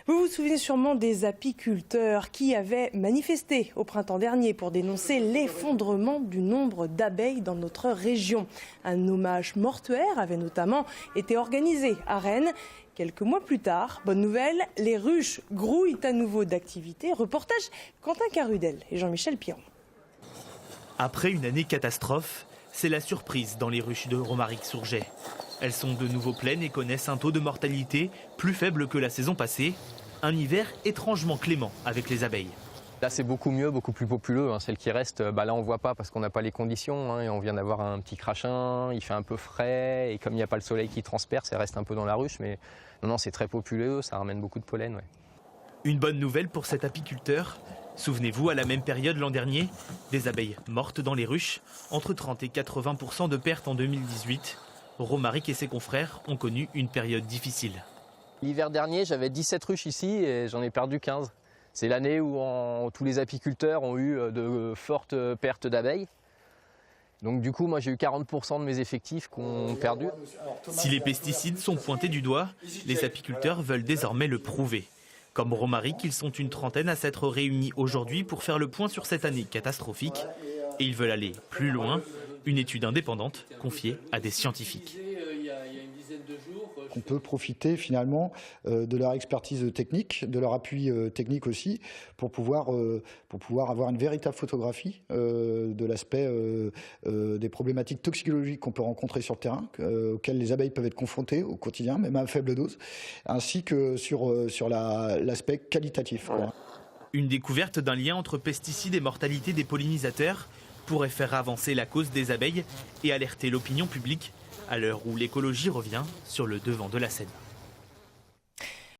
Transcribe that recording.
Vous vous souvenez sûrement des apiculteurs qui avaient manifesté au printemps dernier pour dénoncer l'effondrement du nombre d'abeilles dans notre région. Un hommage mortuaire avait notamment été organisé à Rennes. Quelques mois plus tard, bonne nouvelle, les ruches grouillent à nouveau d'activité. Reportage Quentin Carudel et Jean-Michel Piron. Après une année catastrophe, c'est la surprise dans les ruches de Romaric-Sourget. Elles sont de nouveau pleines et connaissent un taux de mortalité plus faible que la saison passée. Un hiver étrangement clément avec les abeilles. Là c'est beaucoup mieux, beaucoup plus populeux. Celles qui restent, là on ne voit pas parce qu'on n'a pas les conditions. Et on vient d'avoir un petit crachin, il fait un peu frais. Et comme il n'y a pas le soleil qui transperce, elles restent un peu dans la ruche. Mais non, c'est très populeux, ça ramène beaucoup de pollen. Ouais. Une bonne nouvelle pour cet apiculteur. Souvenez-vous, à la même période l'an dernier, des abeilles mortes dans les ruches, entre 30 et 80% de pertes en 2018. Romaric et ses confrères ont connu une période difficile. L'hiver dernier, j'avais 17 ruches ici et j'en ai perdu 15. C'est l'année où tous les apiculteurs ont eu de fortes pertes d'abeilles. Donc du coup, moi j'ai eu 40% de mes effectifs qui ont perdu. Si les pesticides sont pointés du doigt, les apiculteurs veulent désormais le prouver. Comme Romaric, ils sont une trentaine à s'être réunis aujourd'hui pour faire le point sur cette année catastrophique. Et ils veulent aller plus loin. Une étude indépendante confiée à des scientifiques. On peut profiter finalement de leur expertise technique, de leur appui technique aussi, pour pouvoir avoir une véritable photographie de l'aspect des problématiques toxicologiques qu'on peut rencontrer sur le terrain, auxquelles les abeilles peuvent être confrontées au quotidien, même à faible dose, ainsi que sur l'aspect qualitatif. Une découverte d'un lien entre pesticides et mortalité des pollinisateurs pourrait faire avancer la cause des abeilles et alerter l'opinion publique à l'heure où l'écologie revient sur le devant de la scène.